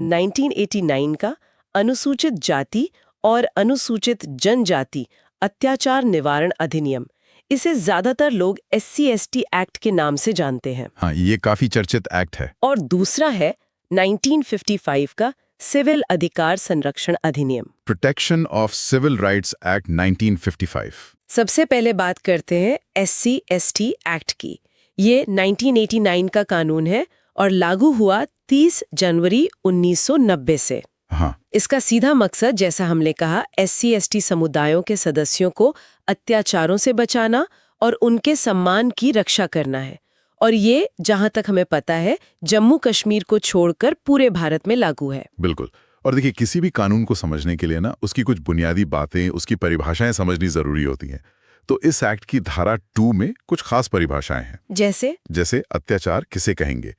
1989 का अनुसूचित जाति और अनुसूचित जनजाति अत्याचार निवारण अधिनियम। इसे ज्यादातर लोग SC/ST एक्ट के नाम से जानते हैं। हाँ, ये काफी चर्चित एक्ट है। और दूसरा है 1955 का सिविल अधिकार संरक्षण अधिनियम, protection of civil rights act 1955। सबसे पहले बात करते हैं SC/ST एक्ट की। ये 1989 का कानून है और लागू हुआ 30 जनवरी 1990 से। हाँ, इसका सीधा मकसद, जैसा हमने कहा, SC/ST समुदायों के सदस्यों को अत्याचारों से बचाना और उनके सम्मान की रक्षा करना है। और ये, जहां तक हमें पता है, जम्मू कश्मीर को छोड़कर पूरे भारत में लागू है। बिल्कुल। और देखिए, किसी भी कानून को समझने के लिए ना उसकी कुछ बुनियादी बातें, उसकी परिभाषाएं समझनी जरूरी होती हैं। तो इस एक्ट की धारा 2 में कुछ खास परिभाषाएं हैं। जैसे अत्याचार किसे कहेंगे।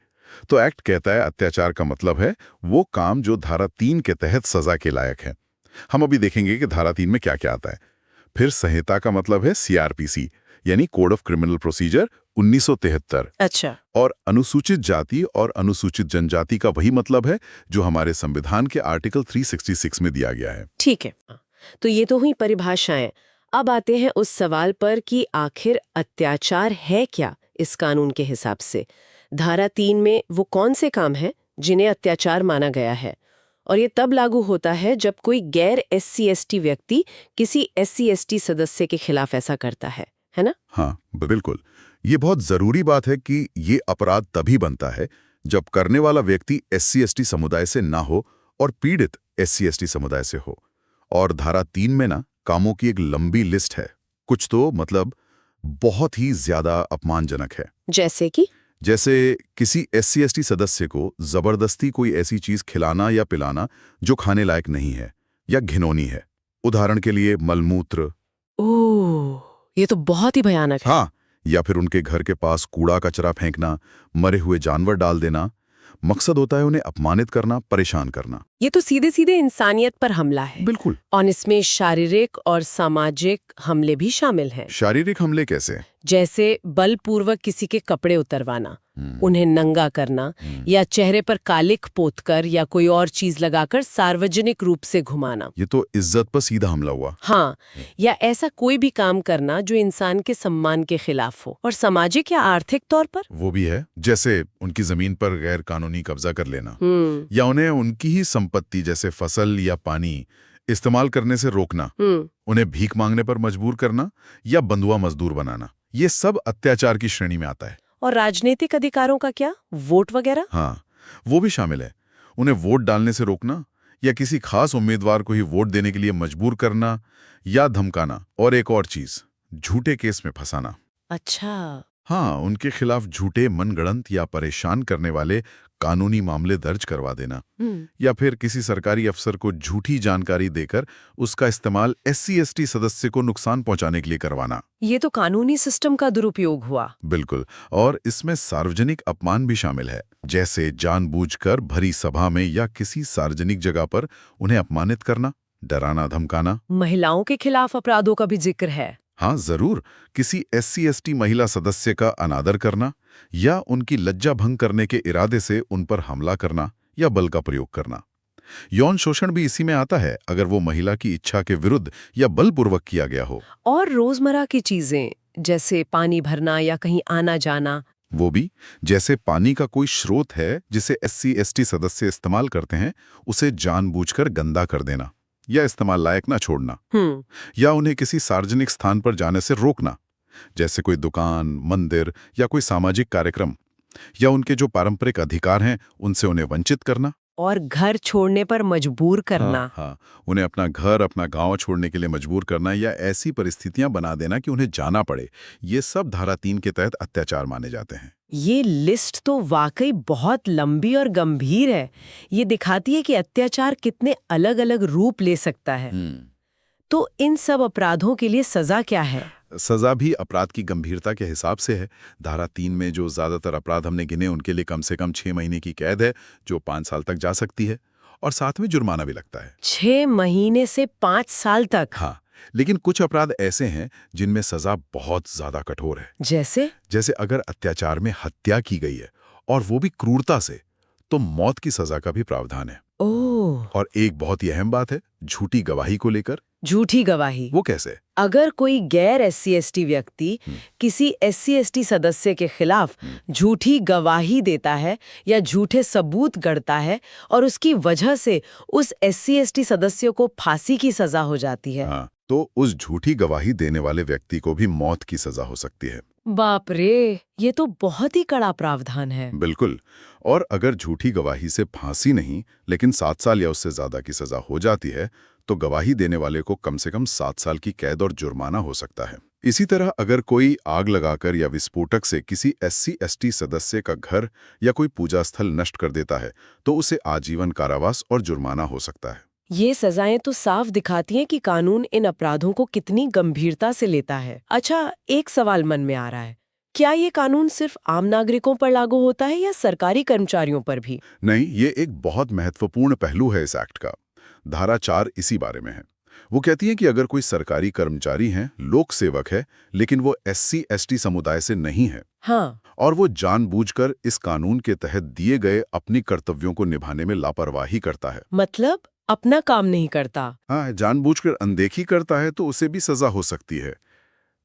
तो एक्ट कहता है अत्याचार का मतलब है वो काम जो धारा 3 के तहत सजा के लायक है। हम अभी देखेंगे कि धारा 3 में क्या क्या आता है। फिर संहिता का मतलब है CRPC यानी कोड ऑफ क्रिमिनल प्रोसीजर 1973। अच्छा। और अनुसूचित जाति और अनुसूचित जनजाति का वही मतलब है जो हमारे संविधान के आर्टिकल 366 में दिया गया है। ठीक है, तो ये तो हुई परिभाषाएं। अब आते हैं उस सवाल पर कि आखिर अत्याचार है क्या इस कानून के हिसाब से। धारा 3 में वो कौन से काम हैं जिन्हें अत्याचार माना गया है, और ये तब लागू होता है जब कोई गैर SC/ST व्यक्ति किसी SC/ST सदस्य के खिलाफ ऐसा करता है ना? हाँ, बिल्कुल। ये बहुत जरूरी बात है कि ये अपराध तभी बनता है जब करने वाला व्यक्ति SC/ST समुदाय से ना हो और पीड़ित SC/ST समुदाय से हो। और धारा 3 में ना कामों की एक लंबी लिस्ट है। कुछ तो मतलब बहुत ही ज्यादा अपमानजनक है। जैसे किसी SC/ST सदस्य को जबरदस्ती कोई ऐसी चीज खिलाना या पिलाना जो खाने लायक नहीं है या घिनौनी है। उदाहरण के लिए मलमूत्र। ओह, ये तो बहुत ही भयानक है। हाँ, या फिर उनके घर के पास कूड़ा कचरा फेंकना, मरे हुए जानवर डाल देना। मकसद होता है उन्हें अपमानित करना, परेशान करना। ये तो सीधे सीधे इंसानियत पर हमला है। बिल्कुल। और इसमें शारीरिक और सामाजिक हमले भी शामिल हैं। शारीरिक हमले कैसे? जैसे बलपूर्वक किसी के कपड़े उतरवाना, उन्हें नंगा करना, या चेहरे पर कालिख पोतकर या कोई और चीज लगाकर सार्वजनिक रूप से घुमाना। ये तो इज्जत पर सीधा हमला हुआ। हाँ, या ऐसा कोई भी काम करना जो इंसान के सम्मान के खिलाफ हो। और सामाजिक या आर्थिक तौर पर वो भी है, जैसे उनकी जमीन पर गैर कानूनी कब्जा कर लेना, या उन्हें उनकी ही संपत्ति जैसे फसल या पानी इस्तेमाल करने से रोकना, उन्हें भीख मांगने पर मजबूर करना या बंधुआ मजदूर बनाना। ये सब अत्याचार की श्रेणी में आता है। और राजनीतिक अधिकारों का क्या, वोट वगैरह? हाँ, वो भी शामिल है। उन्हें वोट डालने से रोकना या किसी खास उम्मीदवार को ही वोट देने के लिए मजबूर करना या धमकाना। और एक और चीज, झूठे केस में फंसाना। अच्छा। हाँ, उनके खिलाफ झूठे, मनगढ़ंत या परेशान करने वाले कानूनी मामले दर्ज करवा देना, या फिर किसी सरकारी अफसर को झूठी जानकारी देकर उसका इस्तेमाल SC/ST सदस्य को नुकसान पहुंचाने के लिए करवाना। ये तो कानूनी सिस्टम का दुरुपयोग हुआ। बिल्कुल। और इसमें सार्वजनिक अपमान भी शामिल है, जैसे जानबूझकर भरी सभा में या किसी सार्वजनिक जगह पर उन्हें अपमानित करना, डराना, धमकाना। महिलाओं के खिलाफ अपराधों का भी जिक्र है। हाँ, जरूर। किसी SC/ST महिला सदस्य का अनादर करना या उनकी लज्जा भंग करने के इरादे से उन पर हमला करना या बल का प्रयोग करना। यौन शोषण भी इसी में आता है, अगर वो महिला की इच्छा के विरुद्ध या बलपूर्वक किया गया हो। और रोजमर्रा की चीजें, जैसे पानी भरना या कहीं आना जाना। वो भी, जैसे पानी का कोई स्रोत है जिसे SC/ST सदस्य इस्तेमाल करते हैं, उसे जानबूझकर गंदा कर देना या इस्तेमाल लायक ना छोड़ना, या उन्हें किसी सार्वजनिक स्थान पर जाने से रोकना, जैसे कोई दुकान, मंदिर या कोई सामाजिक कार्यक्रम, या उनके जो पारंपरिक अधिकार हैं उनसे उन्हें वंचित करना। और घर छोड़ने पर मजबूर करना। हाँ, उन्हें अपना घर, अपना गांव छोड़ने के लिए मजबूर करना या ऐसी परिस्थितियां बना देना कि उन्हें जाना पड़े। ये सब धारा 3 के तहत अत्याचार माने जाते हैं। ये लिस्ट तो वाकई बहुत लंबी और गंभीर है। ये दिखाती है कि अत्याचार कितने अलग अलग रूप ले सकता है। तो इन सब अपराधों के लिए सजा क्या है? सजा भी अपराध की गंभीरता के हिसाब से है। धारा 3 में जो ज्यादातर अपराध हमने गिने उनके लिए कम से कम 6 महीने की कैद है, जो 5 साल तक जा सकती है, और साथ में जुर्माना भी लगता है। 6 महीने से 5 साल तक? हाँ, लेकिन कुछ अपराध ऐसे हैं जिनमें सजा बहुत ज्यादा कठोर है। जैसे अगर अत्याचार में हत्या की गई है और वो भी क्रूरता से, तो मौत की सजा का भी प्रावधान है। ओह, और एक बहुत ही अहम बात है झूठी गवाही को लेकर। झूठी गवाही। वो कैसे? अगर कोई गैर SC/ST व्यक्ति किसी SC/ST सदस्य के खिलाफ झूठी गवाही देता है या झूठे सबूत गढ़ता है और उसकी वजह से उस SC/ST सदस्य को फांसी की सजा हो जाती है। हाँ, तो उस झूठी गवाही देने वाले व्यक्ति को भी मौत की सजा हो सकती है। बाप रे, ये तो बहुत ही कड़ा प्रावधान है। बिल्कुल। और अगर झूठी गवाही से फांसी नहीं लेकिन 7 साल या उससे ज्यादा की सजा हो जाती है तो गवाही देने वाले को कम से कम 7 साल की कैद और जुर्माना हो सकता है। इसी तरह अगर कोई आग लगाकर या विस्फोटक से किसी SC/ST सदस्य का घर या कोई पूजा स्थल नष्ट कर देता है तो उसे आजीवन कारावास और जुर्माना हो सकता है। ये सजाएं तो साफ दिखाती हैं कि कानून इन अपराधों को कितनी गंभीरता से लेता है। अच्छा, एक सवाल मन में आ रहा है, क्या ये कानून सिर्फ आम नागरिकों पर लागू होता है या सरकारी कर्मचारियों पर भी? नहीं, ये एक बहुत महत्वपूर्ण पहलू है इस एक्ट का। धारा 4 इसी बारे में है। वो कहती है कि अगर कोई सरकारी कर्मचारी है, लोक सेवक है, लेकिन वो SC/ST समुदाय से नहीं है हाँ, और वो जानबूझकर इस कानून के तहत दिए गए अपनी कर्तव्यों को निभाने में लापरवाही करता है, मतलब अपना काम नहीं करता। हाँ, जानबूझकर अनदेखी करता है, तो उसे भी सजा हो सकती है,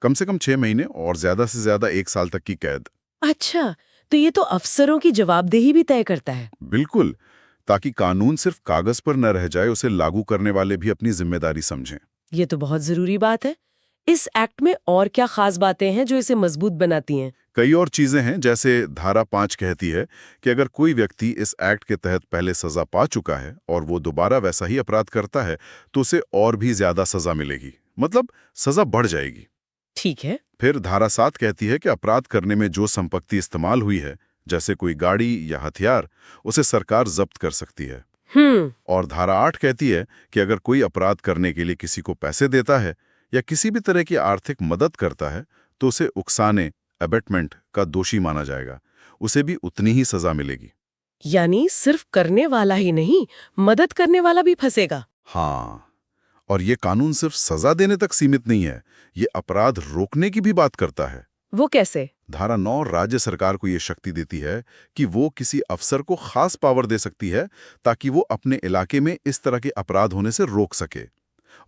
कम से कम 6 महीने और ज्यादा से ज्यादा 1 साल तक की कैद। अच्छा, तो ये तो अफसरों की जवाबदेही भी तय करता है। बिल्कुल, ताकि कानून सिर्फ कागज पर न रह जाए, उसे लागू करने वाले भी अपनी जिम्मेदारी समझें। ये तो बहुत जरूरी बात है। इस एक्ट में और क्या खास बातें हैं जो इसे मजबूत बनाती हैं? कई और चीजें हैं, जैसे धारा 5 कहती है कि अगर कोई व्यक्ति इस एक्ट के तहत पहले सजा पा चुका है और वो दोबारा वैसा ही अपराध करता है तो उसे और भी ज्यादा सजा मिलेगी, मतलब सजा बढ़ जाएगी। ठीक है। फिर धारा 7 कहती है कि अपराध करने में जो संपत्ति इस्तेमाल हुई है, जैसे कोई गाड़ी या हथियार, उसे सरकार जब्त कर सकती है। और धारा 8 कहती है कि अगर कोई अपराध करने के लिए किसी को पैसे देता है या किसी भी तरह की आर्थिक मदद करता है तो उसे उकसाने अबेटमेंट का दोषी माना जाएगा, उसे भी उतनी ही सजा मिलेगी। यानी सिर्फ करने वाला ही नहीं, मदद करने वाला भी फंसेगा। हाँ, और ये कानून सिर्फ सजा देने तक सीमित नहीं है, ये अपराध रोकने की भी बात करता है। वो कैसे? धारा 9 राज्य सरकार को ये शक्ति देती है कि वो किसी अफसर को खास पावर दे सकती है ताकि वो अपने इलाके में इस तरह के अपराध होने से रोक सके।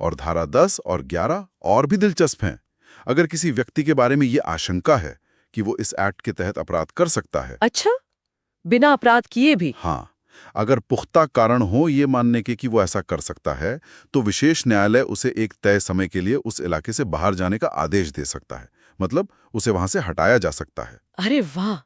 और धारा 10 और 11 और भी दिलचस्प हैं। अगर किसी व्यक्ति के बारे में ये आशंका है कि वो इस एक्ट के तहत अपराध कर सकता है। अच्छा, बिना अपराध किए भी? हाँ, अगर पुख्ता कारण हो ये मानने के कि वो ऐसा कर सकता है तो विशेष न्यायालय उसे एक तय समय के लिए उस इलाके से बाहर जाने का आदेश दे सकता है, मतलब उसे वहां से हटाया जा सकता है। अरे वाह,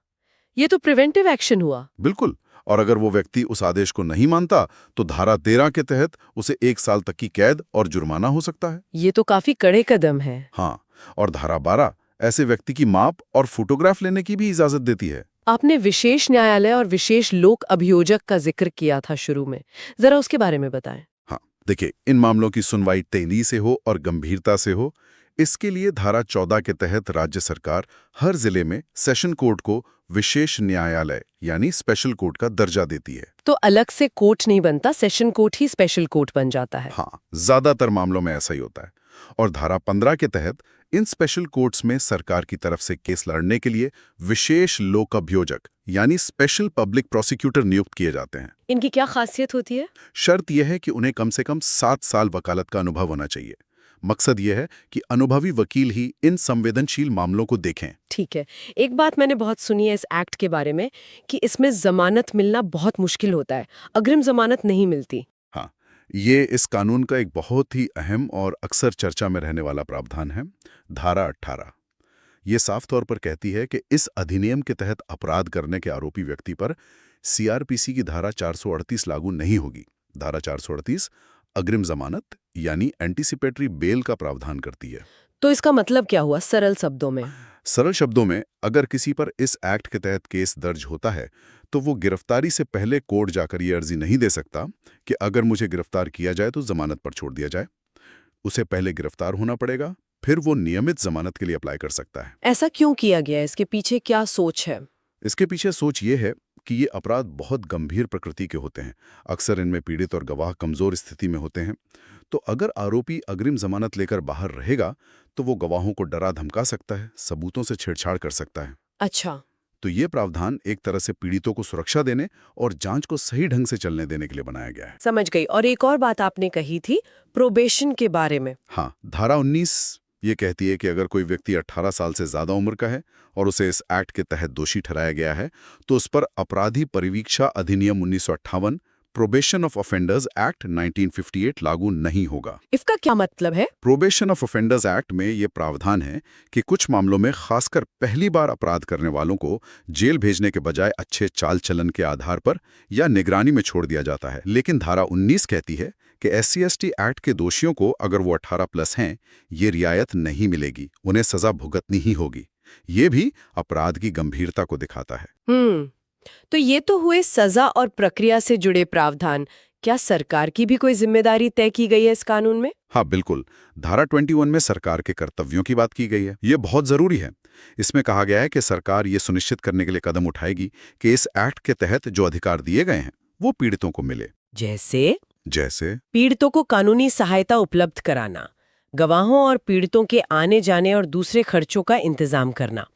ये तो प्रिवेंटिव एक्शन हुआ। बिल्कुल। और अगर वो व्यक्ति उस आदेश को नहीं मानता तो धारा 13 के तहत उसे 1 साल तक की कैद और जुर्माना हो सकता है। ये तो काफी कड़े कदम है। हाँ, और धारा 12 ऐसे व्यक्ति की माप और फोटोग्राफ लेने की भी इजाजत देती है। आपने विशेष न्यायालय और विशेष लोक अभियोजक का जिक्र किया था शुरू में, जरा उसके बारे में बताएं। हाँ, देखिए, इन मामलों की सुनवाई तेजी से हो और गंभीरता से हो, इसके लिए धारा 14 के तहत राज्य सरकार हर जिले में सेशन कोर्ट को विशेष न्यायालय यानी स्पेशल कोर्ट का दर्जा देती है। तो अलग से कोर्ट नहीं बनता, सेशन कोर्ट ही स्पेशल कोर्ट बन जाता है। हाँ, ज्यादातर मामलों में ऐसा ही होता है। और धारा 15 के तहत इन स्पेशल कोर्ट्स में सरकार की तरफ से केस लड़ने के लिए विशेष लोक अभियोजक यानी स्पेशल पब्लिक प्रोसिक्यूटर नियुक्त किए जाते हैं। इनकी क्या खासियत होती है? शर्त यह है कि उन्हें कम से कम 7 साल वकालत का अनुभव होना चाहिए। मकसद यह है कि अनुभवी वकील ही इन संवेदनशील मामलों को देखें। ठीक है। एक बात मैंने बहुत सुनी है इस एक्ट के बारे में कि इसमें जमानत मिलना बहुत मुश्किल होता है, अग्रिम जमानत नहीं मिलती। हाँ, ये इस कानून का एक बहुत ही अहम और अक्सर चर्चा में रहने वाला प्रावधान है। धारा 18 ये साफ तौर पर कहती है कि इस अधिनियम के तहत अपराध करने के आरोपी व्यक्ति पर CRPC की धारा 438 लागू नहीं होगी। धारा 438 अग्रिम जमानत यानी एंटीसिपेटरी बेल का प्रावधान करती है। तो इसका मतलब क्या हुआ सरल शब्दों में? सरल शब्दों में, अगर किसी पर इस एक्ट के तहत केस दर्ज होता है तो वो गिरफ्तारी से पहले कोर्ट जाकर ये अर्जी नहीं दे सकता कि अगर मुझे गिरफ्तार किया जाए तो जमानत पर छोड़ दिया जाए। उसे पहले गिरफ्तार होना पड़ेगा, फिर वो नियमित जमानत के लिए अप्लाई कर सकता है। ऐसा क्यों किया गया है? इसके पीछे क्या सोच है? इसके पीछे सोच ये है कि ये अपराध बहुत गंभीर प्रकृति के होते हैं। अक्सर इनमें पीड़ित और गवाह कमजोर स्थिति में होते हैं। तो अगर आरोपी अग्रिम जमानत लेकर बाहर रहेगा तो वो गवाहों को डरा धमका सकता है, सबूतों से छेड़छाड़ कर सकता है। अच्छा, तो ये प्रावधान एक तरह से पीड़ितों को सुरक्षा देने और जांच को सही ढंग से चलने देने के लिए बनाया गया है। समझ गई। और एक और बात आपने कही थी प्रोबेशन के बारे में। हाँ, धारा 19 ये कहती है कि अगर कोई व्यक्ति 18 साल से ज्यादा उम्र का है और उसे इस एक्ट के तहत दोषी ठहराया गया है तो उस पर अपराधी परिवीक्षा अधिनियम 1958 प्रोबेशन ऑफ ऑफेंडर्स एक्ट 1958 लागू नहीं होगा। इसका क्या मतलब है? प्रोबेशन ऑफ ऑफेंडर्स एक्ट में ये प्रावधान है कि कुछ मामलों में खासकर पहली बार अपराध करने वालों को जेल भेजने के बजाय अच्छे चाल चलन के आधार पर या निगरानी में छोड़ दिया जाता है। लेकिन धारा 19 कहती है कि SC/ST एक्ट के दोषियों को अगर वो 18+ हैं, ये रियायत नहीं मिलेगी, उन्हें सजा भुगतनी ही होगी। ये भी अपराध की गंभीरता को दिखाता है। तो ये तो हुए सजा और प्रक्रिया से जुड़े प्रावधान। क्या सरकार की भी कोई जिम्मेदारी तय की गई है इस कानून में? हाँ बिल्कुल, धारा 21 में सरकार के कर्तव्यों की बात की गई है। ये बहुत जरूरी है। इसमें कहा गया है कि सरकार ये सुनिश्चित करने के लिए कदम उठाएगी कि इस एक्ट के तहत जो अधिकार दिए गए हैं वो पीड़ितों को मिले। जैसे पीड़ितों को कानूनी सहायता उपलब्ध कराना, गवाहों और पीड़ितों के आने जाने और दूसरे खर्चों का इंतजाम करना,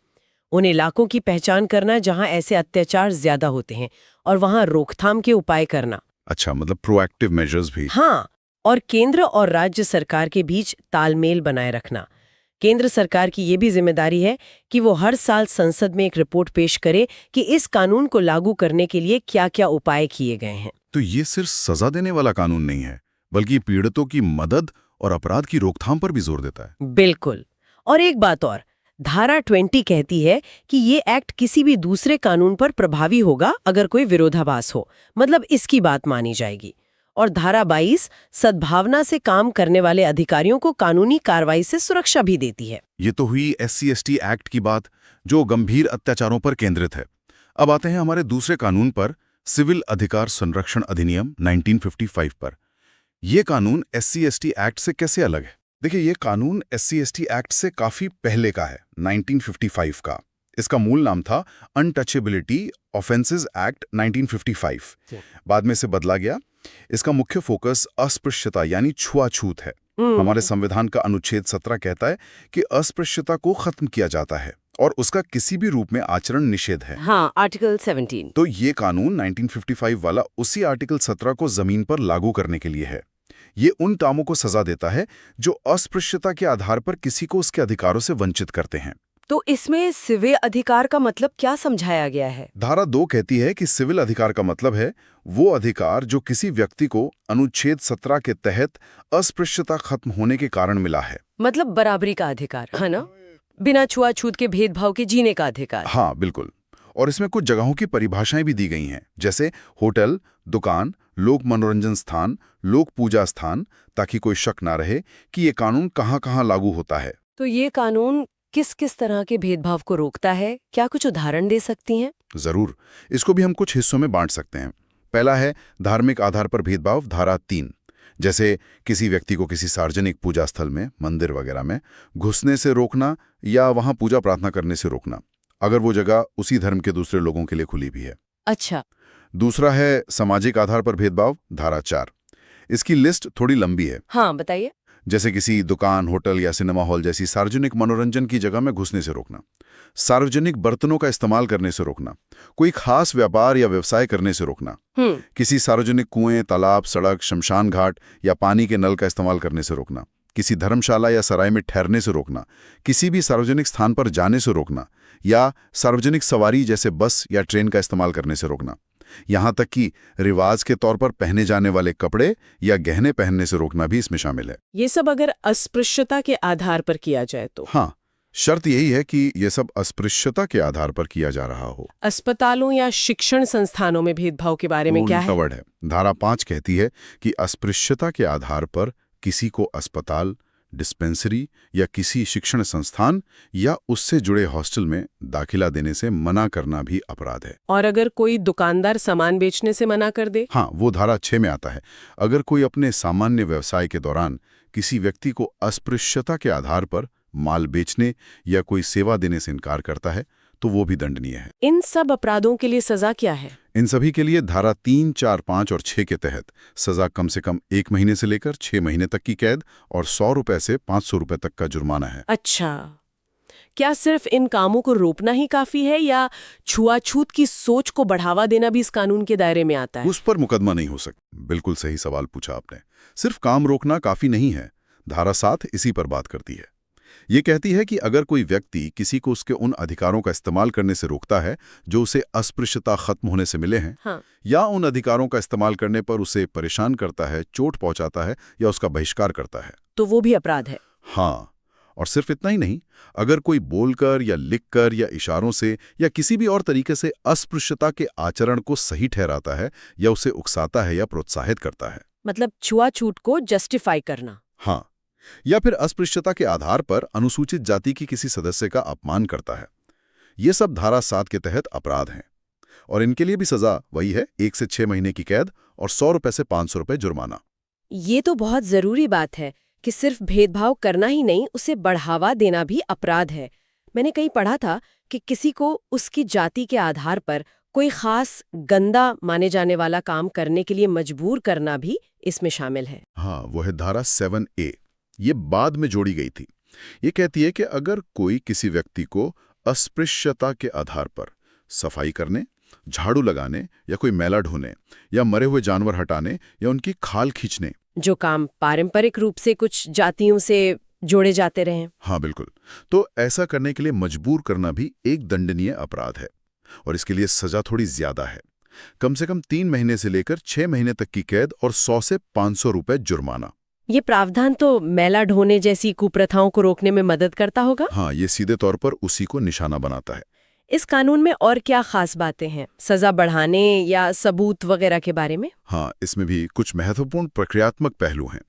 उन इलाकों की पहचान करना जहां ऐसे अत्याचार ज्यादा होते हैं और वहां रोकथाम के उपाय करना। अच्छा, मतलब प्रोएक्टिव मेजर्स भी। हाँ, और केंद्र और राज्य सरकार के बीच तालमेल बनाए रखना। केंद्र सरकार की ये भी जिम्मेदारी है कि वो हर साल संसद में एक रिपोर्ट पेश करे कि इस कानून को लागू करने के लिए क्या-क्या उपाय किए गए हैं। तो ये सिर्फ सजा देने वाला कानून नहीं है, बल्कि पीड़ितों की मदद और अपराध की रोकथाम पर भी जोर देता है। बिल्कुल। और एक बात और, धारा 20 कहती है कि ये एक्ट किसी भी दूसरे कानून पर प्रभावी होगा अगर कोई विरोधाभास हो, मतलब इसकी बात मानी जाएगी। और धारा 22 सद्भावना से काम करने वाले अधिकारियों को कानूनी कार्रवाई से सुरक्षा भी देती है। ये तो हुई SC/ST एक्ट की बात, जो गंभीर अत्याचारों पर केंद्रित है। अब आते हैं हमारे दूसरे कानून पर, सिविल अधिकार संरक्षण अधिनियम 1955 पर। यह कानून SC/ST एक्ट से कैसे अलग है? देखिए, ये कानून SC/ST एक्ट से काफी पहले का है, 1955 का। इसका मूल नाम था अनटचेबिलिटी ऑफेंसेस एक्ट 1955। बाद में इसे बदला गया। इसका मुख्य फोकस अस्पृश्यता यानी छुआछूत है। हमारे संविधान का अनुच्छेद 17 कहता है कि अस्पृश्यता को खत्म किया जाता है और उसका किसी भी रूप में आचरण निषेध है। हाँ, आर्टिकल 17। तो ये कानून 1955 वाला उसी आर्टिकल 17 को जमीन पर लागू करने के लिए है। ये उन कामों को सजा देता है जो अस्पृश्यता के आधार पर किसी को उसके अधिकारों से वंचित करते हैं। तो इसमें सिविल अधिकार का मतलब क्या समझाया गया है? धारा 2 कहती है कि सिविल अधिकार का मतलब है वो अधिकार जो किसी व्यक्ति को अनुच्छेद 17 के तहत अस्पृश्यता खत्म होने के कारण मिला है। मतलब बराबरी का अधिकार, है ना? बिना छुआछूत के भेदभाव के जीने का अधिकार। हाँ बिल्कुल। और इसमें कुछ जगहों की परिभाषाएं भी दी गई हैं, जैसे होटल, दुकान, लोक मनोरंजन स्थान, लोक पूजा स्थान, ताकि कोई शक ना रहे कि ये कानून कहाँ-कहाँ लागू होता है। तो ये कानून किस किस तरह के भेदभाव को रोकता है? क्या कुछ उदाहरण दे सकती हैं? जरूर, इसको भी हम कुछ हिस्सों में बांट सकते हैं। पहला है धार्मिक आधार पर भेदभाव, धारा 3। जैसे किसी व्यक्ति को किसी सार्वजनिक पूजा स्थल में, मंदिर वगैरह में घुसने से रोकना या वहां पूजा प्रार्थना करने से रोकना, अगर वो जगह उसी धर्म के दूसरे लोगों के लिए खुली भी है। अच्छा। दूसरा है सामाजिक आधार पर भेदभाव, धारा 4। इसकी लिस्ट थोड़ी लंबी है। हाँ, बताइए। जैसे किसी दुकान, होटल या सिनेमा हॉल जैसी सार्वजनिक मनोरंजन की जगह में घुसने से रोकना, सार्वजनिक बर्तनों का इस्तेमाल करने से रोकना, कोई खास व्यापार या व्यवसाय करने से रोकना, किसी सार्वजनिक कुएं, तालाब, सड़क, शमशान घाट या पानी के नल का इस्तेमाल करने से रोकना, किसी धर्मशाला या सराय में ठहरने से रोकना, किसी भी सार्वजनिक स्थान पर जाने से रोकना, या सार्वजनिक सवारी जैसे बस या ट्रेन का इस्तेमाल करने से रोकना। यहाँ तक कि रिवाज के तौर पर पहने जाने वाले कपड़े या गहने पहनने से रोकना भी इसमें शामिल है। ये सब अगर अस्पृश्यता के आधार पर किया जाए तो? हाँ, शर्त यही है कि ये सब अस्पृश्यता के आधार पर किया जा रहा हो। अस्पतालों या शिक्षण संस्थानों में भेदभाव के बारे में क्या है? वर्ड है। धारा 5 कहती है कि अस्पृश्यता के आधार पर किसी को अस्पताल, डिस्पेंसरी या किसी शिक्षण संस्थान या उससे जुड़े हॉस्टल में दाखिला देने से मना करना भी अपराध है। और अगर कोई दुकानदार सामान बेचने से मना कर दे? हाँ, वो धारा 6 में आता है। अगर कोई अपने सामान्य व्यवसाय के दौरान किसी व्यक्ति को अस्पृश्यता के आधार पर माल बेचने या कोई सेवा देने से इनकार करता है तो वो भी दंडनीय है। इन सब अपराधों के लिए सजा क्या है? इन सभी के लिए धारा 3, 4, 5 और 6 के तहत सजा कम से कम 1 महीने से लेकर 6 महीने तक की कैद और 100 रुपए से 500 रुपए तक का जुर्माना है। अच्छा, क्या सिर्फ इन कामों को रोकना ही काफी है या छुआछूत की सोच को बढ़ावा देना भी इस कानून के दायरे में आता है? उस पर मुकदमा नहीं हो सकता। बिल्कुल सही सवाल पूछा आपने। सिर्फ काम रोकना काफी नहीं है। धारा 7 इसी पर बात करती है। ये कहती है कि अगर कोई व्यक्ति किसी को उसके उन अधिकारों का इस्तेमाल करने से रोकता है जो उसे अस्पृश्यता खत्म होने से मिले हैं, हाँ। या उन अधिकारों का इस्तेमाल करने पर उसे परेशान करता है, चोट पहुंचाता है या उसका बहिष्कार करता है, तो वो भी अपराध है। हाँ। और सिर्फ इतना ही नहीं, अगर कोई बोलकर या लिखकर या इशारों से या किसी भी और तरीके से अस्पृश्यता के आचरण को सही ठहराता है या उसे उकसाता है या प्रोत्साहित करता है, मतलब छुआछूत को जस्टिफाई करना। हाँ, या फिर अस्पृश्यता के आधार पर अनुसूचित जाति की किसी सदस्य का अपमान करता है, ये सब धारा 7 के तहत अपराध हैं। और इनके लिए भी सजा वही है, 1 से 6 महीने की कैद और 100 रुपए से 500 रुपए जुर्माना। ये तो बहुत जरूरी बात है कि सिर्फ भेदभाव करना ही नहीं, उसे बढ़ावा देना भी अपराध है। मैंने कहीं पढ़ा था कि किसी को उसकी जाति के आधार पर कोई खास गंदा माने जाने वाला काम करने के लिए मजबूर करना भी इसमें शामिल है। हाँ, वो है धारा 7A। ये बाद में जोड़ी गई थी। ये कहती है कि अगर कोई किसी व्यक्ति को अस्पृश्यता के आधार पर सफाई करने, झाड़ू लगाने या कोई मैला ढोने या मरे हुए जानवर हटाने या उनकी खाल खींचने, जो काम पारंपरिक रूप से कुछ जातियों से जोड़े जाते रहे, हाँ बिल्कुल, तो ऐसा करने के लिए मजबूर करना भी एक दंडनीय अपराध है। और इसके लिए सजा थोड़ी ज्यादा है, कम से कम 3 महीने से लेकर 6 महीने तक की कैद और 100 से 500 रुपए जुर्माना। ये प्रावधान तो मैला ढोने जैसी कुप्रथाओं को रोकने में मदद करता होगा। हाँ, ये सीधे तौर पर उसी को निशाना बनाता है। इस कानून में और क्या खास बातें हैं सजा बढ़ाने या सबूत वगैरह के बारे में? हाँ, इसमें भी कुछ महत्वपूर्ण प्रक्रियात्मक पहलू हैं।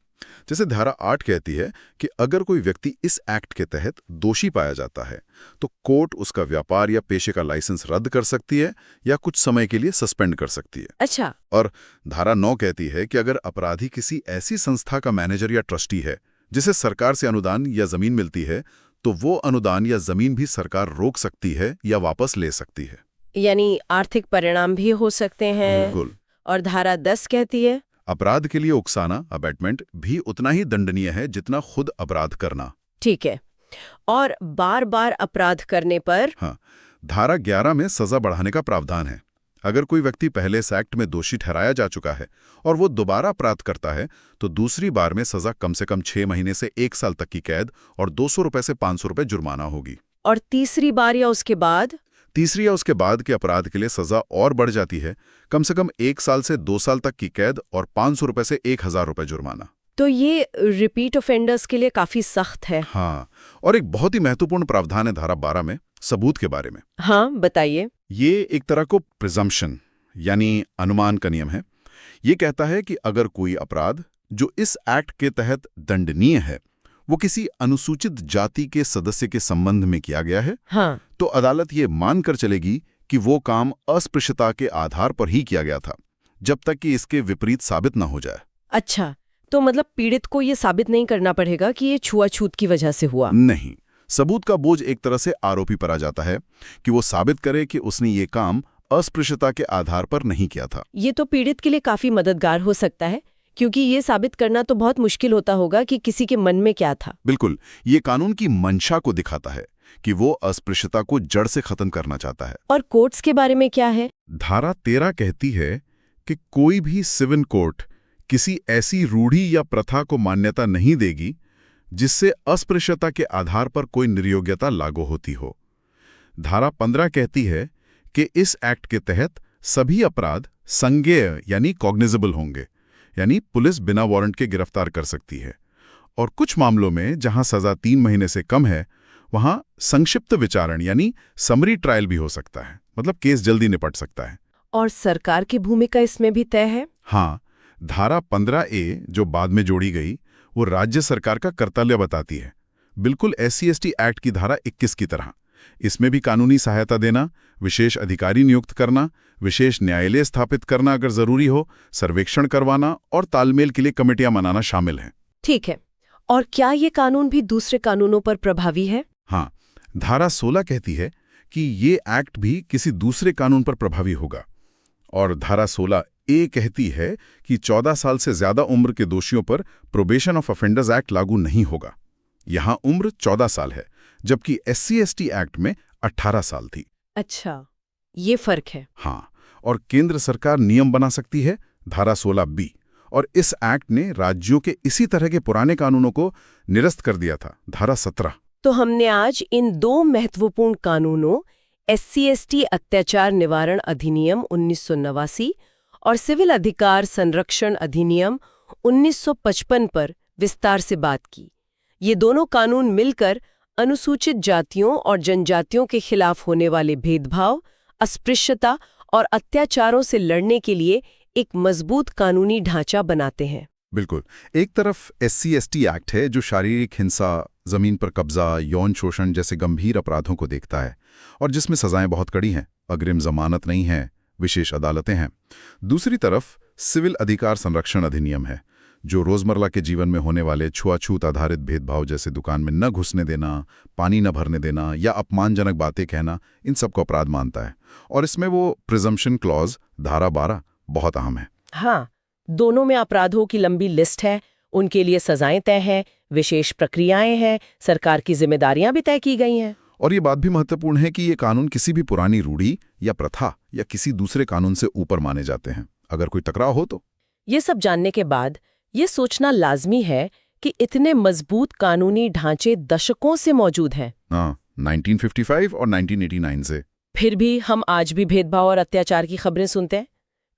जैसे धारा 8 कहती है कि अगर कोई व्यक्ति इस एक्ट के तहत दोषी पाया जाता है तो कोर्ट उसका व्यापार या पेशे का लाइसेंस रद्द कर सकती है या कुछ समय के लिए सस्पेंड कर सकती है। अच्छा। और धारा 9 कहती है कि अगर अपराधी किसी ऐसी संस्था का मैनेजर या ट्रस्टी है जिसे सरकार से अनुदान या जमीन मिलती है, तो वो अनुदान या जमीन भी सरकार रोक सकती है या वापस ले सकती है। यानी आर्थिक परिणाम भी हो सकते हैं। बिल्कुल। और धारा 10 कहती है अपराध के लिए उकसाना, अबैटमेंट, भी उतना ही दंडनीय है जितना खुद अपराध करना। ठीक है। और बार बार अपराध करने पर? हाँ, धारा 11 में सजा बढ़ाने का प्रावधान है। अगर कोई व्यक्ति पहले इस एक्ट में दोषी ठहराया जा चुका है और वो दोबारा अपराध करता है तो दूसरी बार में सजा कम से कम 6 महीने से 1 साल तक की कैद और 200 रुपए से 500 रुपए जुर्माना होगी। और तीसरी बार या उसके बाद? तीसरी या उसके बाद के अपराध के लिए सजा और बढ़ जाती है, कम से कम 1 साल से 2 साल तक की कैद और 500 रुपए से 1000 रुपए जुर्माना। तो ये रिपीट ऑफेंडर्स के लिए काफी सख्त है। हाँ, और एक बहुत ही महत्वपूर्ण प्रावधान है धारा 12 में, सबूत के बारे में। हाँ, बताइए। ये एक तरह को प्रिजम्पशन यानी अनुमान का नियम है। ये कहता है कि अगर कोई अपराध जो इस एक्ट के तहत दंडनीय है वो किसी अनुसूचित जाति के सदस्य के संबंध में किया गया है, हाँ, तो अदालत ये मानकर चलेगी कि वो काम अस्पृश्यता के आधार पर ही किया गया था, जब तक कि इसके विपरीत साबित न हो जाए। अच्छा, तो मतलब पीड़ित को ये साबित नहीं करना पड़ेगा कि ये छुआछूत की वजह से हुआ? नहीं, सबूत का बोझ एक तरह से आरोपी पर आ जाता है कि वो साबित करे कि उसने ये काम अस्पृश्यता के आधार पर नहीं किया था। ये तो पीड़ित के लिए काफी मददगार हो सकता है, क्योंकि ये साबित करना तो बहुत मुश्किल होता होगा कि किसी के मन में क्या था। बिल्कुल, ये कानून की मंशा को दिखाता है कि वो अस्पृश्यता को जड़ से खत्म करना चाहता है। और कोर्ट्स के बारे में क्या है? धारा 13 कहती है कि कोई भी सिविल कोर्ट किसी ऐसी रूढ़ी या प्रथा को मान्यता नहीं देगी जिससे अस्पृश्यता के आधार पर कोई निर्योग्यता लागू होती हो। धारा 15 कहती है कि इस एक्ट के तहत सभी अपराध संज्ञेय यानी कॉग्निजेबल होंगे, यानी पुलिस बिना वारंट के गिरफ्तार कर सकती है। और कुछ मामलों में जहां सजा 3 महीने से कम है वहां संक्षिप्त विचारण यानी समरी ट्रायल भी हो सकता है, मतलब केस जल्दी निपट सकता है। और सरकार की भूमिका इसमें भी तय है? हाँ, धारा 15A जो बाद में जोड़ी गई वो राज्य सरकार का कर्तव्य बताती है, बिल्कुल SC/ST एक्ट की धारा 21 की तरह। इसमें भी कानूनी सहायता देना, विशेष अधिकारी नियुक्त करना, विशेष न्यायालय स्थापित करना अगर जरूरी हो, सर्वेक्षण करवाना और तालमेल के लिए कमेटियां बनाना शामिल हैं। ठीक है। और क्या ये कानून भी दूसरे कानूनों पर प्रभावी है? हाँ, धारा 16 कहती है कि ये एक्ट भी किसी दूसरे कानून पर प्रभावी होगा। और धारा 16A कहती है कि 14 साल से ज्यादा उम्र के दोषियों पर प्रोबेशन ऑफ ऑफेंडर्स एक्ट लागू नहीं होगा। यहां उम्र 14 साल है, जबकि SC/ST एक्ट में 18 साल थी। अच्छा, ये फर्क है। हाँ, और केंद्र सरकार नियम बना सकती है, धारा 16B, और इस एक्ट ने राज्यों के इसी तरह के पुराने कानूनों को निरस्त कर दिया था, धारा 17। तो हमने आज इन दो महत्वपूर्ण कानूनों SC/ST अत्याचार निवारण अधिनियम 1989 और सिविल अधिकार संरक्षण अधिनियम 1955 पर विस्तार से बात की। ये दोनों कानून मिलकर अनुसूचित जातियों और जनजातियों के खिलाफ होने वाले भेदभाव, अस्पृश्यता और अत्याचारों से लड़ने के लिए एक मजबूत कानूनी ढांचा बनाते हैं। बिल्कुल। एक तरफ SC/ST एक्ट है जो शारीरिक हिंसा, जमीन पर कब्जा, यौन शोषण जैसे गंभीर अपराधों को देखता है और जिसमें सजाएं बहुत कड़ी हैं, अग्रिम जमानत नहीं है, विशेष अदालतें हैं। दूसरी तरफ सिविल अधिकार संरक्षण अधिनियम है जो रोजमर्रा के जीवन में होने वाले छुआछूत आधारित भेदभाव जैसे दुकान में न घुसने देना, पानी न भरने देना या अपमानजनक बातें कहना, इन सबको अपराध मानता है। और इसमें वो प्रिजम्पशन क्लॉज धारा 12 बहुत अहम है। हाँ, दोनों में अपराधों की लंबी लिस्ट है, उनके लिए सजाएं तय हैं, विशेष प्रक्रियाएं हैं, सरकार की जिम्मेदारियां भी तय की गई हैं। और ये बात भी महत्वपूर्ण है कि ये कानून किसी भी पुरानी रूढ़ी या प्रथा या किसी दूसरे कानून से ऊपर माने जाते हैं, अगर कोई टकराव हो तो। ये सब जानने के बाद ये सोचना लाजमी है कि इतने मजबूत कानूनी ढांचे दशकों से मौजूद हैं। हाँ, 1955 और 1989 से। फिर भी हम आज भी भेदभाव और अत्याचार की खबरें सुनते हैं।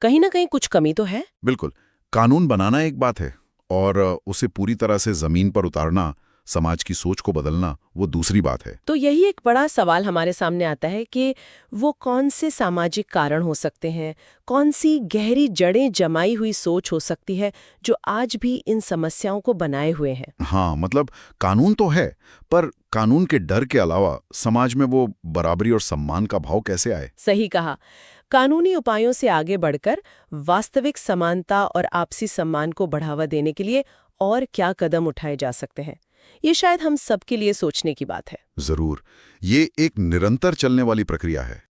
कहीं ना कहीं कुछ कमी तो है। बिल्कुल। कानून बनाना एक बात है और उसे पूरी तरह से जमीन पर उतारना, समाज की सोच को बदलना, वो दूसरी बात है। तो यही एक बड़ा सवाल हमारे सामने आता है कि वो कौन से सामाजिक कारण हो सकते हैं, कौन सी गहरी जड़ें जमाई हुई सोच हो सकती है जो आज भी इन समस्याओं को बनाए हुए हैं। हाँ, मतलब कानून तो है, पर कानून के डर के अलावा समाज में वो बराबरी और सम्मान का भाव कैसे आए? सही कहा। कानूनी उपायों से आगे बढ़कर वास्तविक समानता और आपसी सम्मान को बढ़ावा देने के लिए और क्या कदम उठाए जा सकते हैं, ये शायद हम सबके लिए सोचने की बात है। जरूर। ये एक निरंतर चलने वाली प्रक्रिया है।